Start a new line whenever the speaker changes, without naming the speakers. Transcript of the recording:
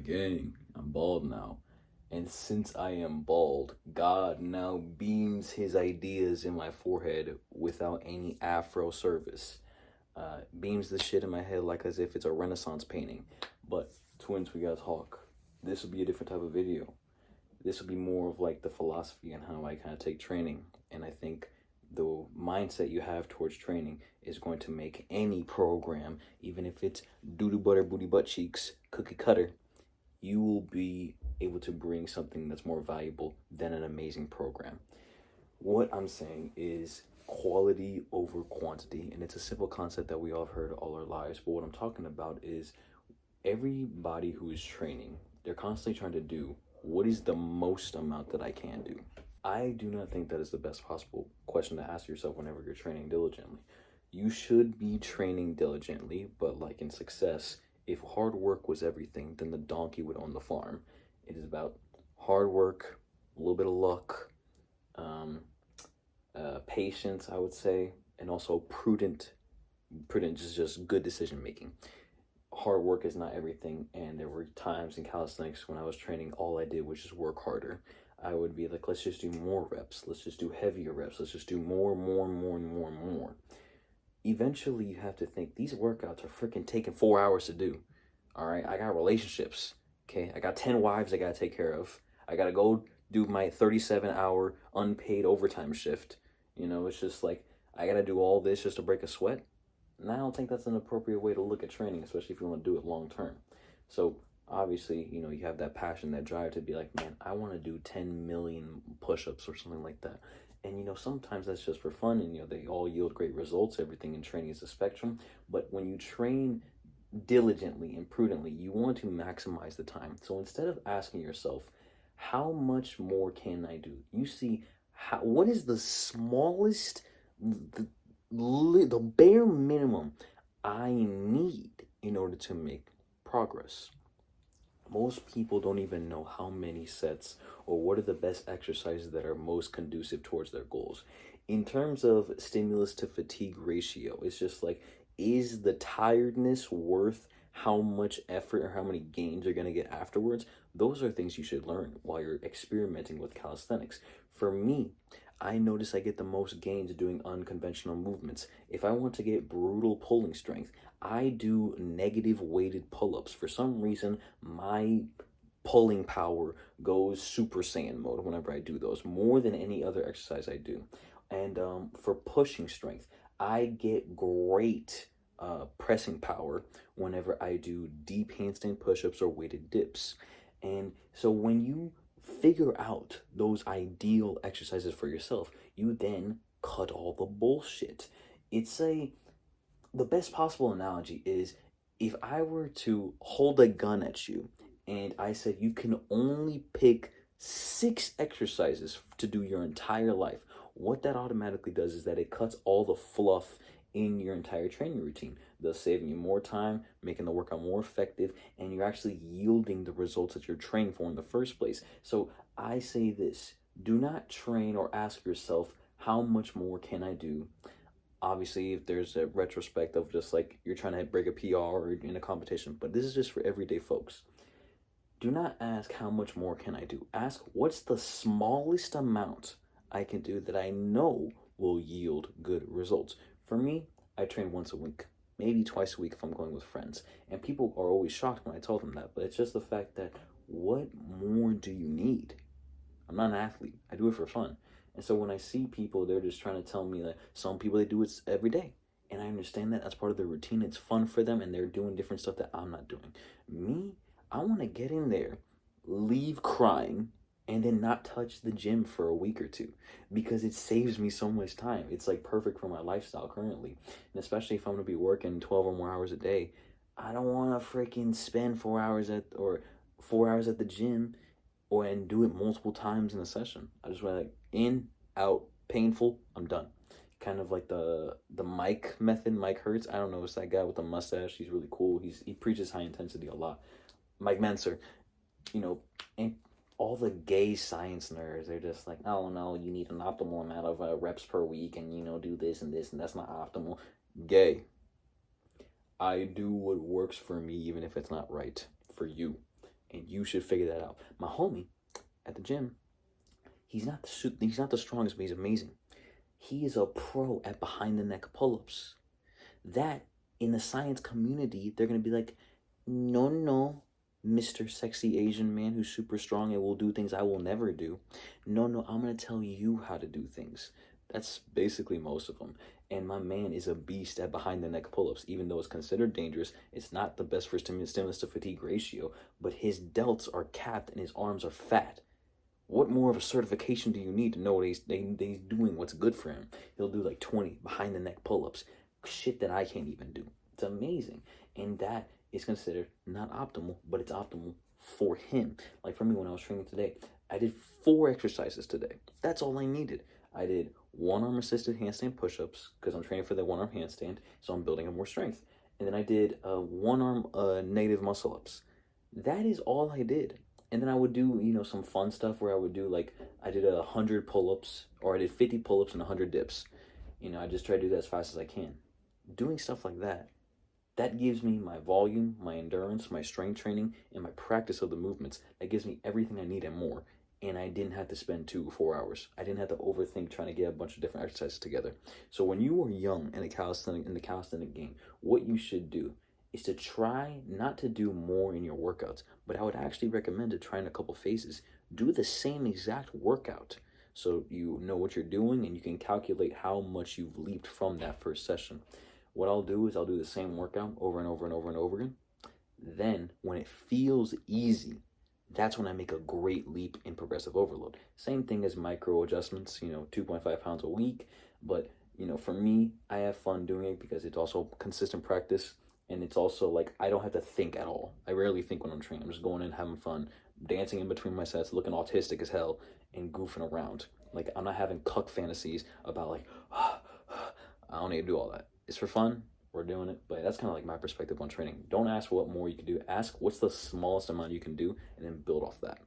Gang, I'm bald now. And since I am bald, God now beams his ideas in my forehead without any afro service. Beams the shit in my head like as if it's a Renaissance painting. But, twins, we gotta talk. This will be a different type of video. This will be more of like the philosophy and how I kind of take training. And I think the mindset you have towards training is going to make any program, even if it's doo-doo butter booty butt cheeks cookie cutter, you will be able to bring something that's more valuable than an amazing program. What I'm saying is quality over quantity, and it's a simple concept that we all have heard all our lives. But what I'm talking about is everybody who is training, they're constantly trying to do what is the most amount that I can do. I do not think that is the best possible question to ask yourself whenever you're training diligently. You should be training diligently, but like in success, if hard work was everything, then the donkey would own the farm. It is about hard work, a little bit of luck, patience, I would say, and also prudent. Prudent is just good decision making. Hard work is not everything, and there were times in calisthenics when I was training, all I did was just work harder. I would be like, let's just do more reps, let's just do heavier reps, let's just do more. Eventually, you have to think these workouts are freaking taking 4 hours to do. All right, I got relationships. Okay, I got 10 wives I gotta take care of. I gotta go do my 37-hour unpaid overtime shift. It's just like I gotta do all this just to break a sweat. And I don't think that's an appropriate way to look at training, especially if you want to do it long term. So obviously, you have that passion, that drive to be like, man, I want to do 10 million push-ups or something like that. And sometimes that's just for fun, and they all yield great results. Everything in training is a spectrum. But when you train diligently and prudently, you want to maximize the time. So instead of asking yourself, how much more can I do? You see, what is the smallest, the bare minimum I need in order to make progress? Most people don't even know how many sets or what are the best exercises that are most conducive towards their goals. In terms of stimulus to fatigue ratio, it's just like, is the tiredness worth how much effort or how many gains you're going to get afterwards? Those are things you should learn while you're experimenting with calisthenics. For me, I notice I get the most gains doing unconventional movements. If I want to get brutal pulling strength, I do negative weighted pull-ups. For some reason, my pulling power goes Super Saiyan mode whenever I do those, more than any other exercise I do. And for pushing strength, I get great pressing power whenever I do deep handstand push-ups or weighted dips. And so when you figure out those ideal exercises for yourself, you then cut all the bullshit. The best possible analogy is, if I were to hold a gun at you and I said you can only pick 6 exercises to do your entire life, what that automatically does is that it cuts all the fluff in your entire training routine, thus saving you more time, making the workout more effective, and you're actually yielding the results that you're training for in the first place. So I say this: do not train or ask yourself, how much more can I do? Obviously, if there's a retrospect of just like you're trying to break a PR or in a competition, but this is just for everyday folks. Do not ask how much more can I do. Ask what's the smallest amount I can do that I know will yield good results. For me, I train once a week, maybe twice a week if I'm going with friends. And people are always shocked when I tell them that, but it's just the fact that, what more do you need? I'm not an athlete. I do it for fun. And so when I see people, they're just trying to tell me that some people, they do it every day. And I understand that that's part of their routine. It's fun for them, and they're doing different stuff that I'm not doing. Me, I want to get in there, leave crying, and then not touch the gym for a week or two, because it saves me so much time. It's like perfect for my lifestyle currently. And especially if I'm going to be working 12 or more hours a day, I don't want to freaking spend 4 hours at the gym and do it multiple times in a session. I just want to, like, in, out, painful, I'm done. Kind of like the Mike method, Mike Hertz. I don't know, it's that guy with the mustache. He's really cool. He preaches high intensity a lot. Mike Menser, and all the gay science nerds, they're just like, oh no, you need an optimal amount of reps per week, and do this and this, and that's not optimal. Gay. I do what works for me, even if it's not right for you. and you should figure that out. My homie at the gym, he's not the strongest, but he's amazing. He is a pro at behind the neck pull-ups. That, in the science community, they're gonna be like, no, no, Mr. Sexy Asian man who's super strong and will do things I will never do. No, no, I'm gonna tell you how to do things. That's basically most of them. And my man is a beast at behind the neck pull-ups, even though it's considered dangerous. It's not the best for stimulus to fatigue ratio, but his delts are capped and his arms are fat. What more of a certification do you need to know what he's doing what's good for him? He'll do like 20 behind the neck pull-ups. Shit that I can't even do. It's amazing. And that is considered not optimal, but it's optimal for him. Like for me, when I was training today, I did 4 exercises today. That's all I needed. I did one arm assisted handstand push-ups because I'm training for that one arm handstand, so I'm building up more strength. And then I did one arm negative muscle ups. That is all I did. And then I would do, some fun stuff where I would do I did 100 pull-ups, or I did 50 pull-ups and 100 dips. I just try to do that as fast as I can. Doing stuff like that gives me my volume, my endurance, my strength training, and my practice of the movements. That gives me everything I need and more. And I didn't have to spend 2 or 4 hours. I didn't have to overthink trying to get a bunch of different exercises together. So when you are young in the calisthenic game, what you should do is to try not to do more in your workouts, but I would actually recommend to try in a couple phases. Do the same exact workout so you know what you're doing and you can calculate how much you've leaped from that first session. What I'll do is I'll do the same workout over and over and over and over again. Then when it feels easy, that's when I make a great leap in progressive overload. Same thing as micro adjustments, 2.5 pounds a week. But, for me, I have fun doing it because it's also consistent practice. And it's also like, I don't have to think at all. I rarely think when I'm training. I'm just going in, having fun, dancing in between my sets, looking autistic as hell, and goofing around. Like, I'm not having cuck fantasies about I don't need to do all that. It's for fun. We're doing it. But that's kind of like my perspective on training. Don't ask what more you can do. Ask what's the smallest amount you can do, and then build off that.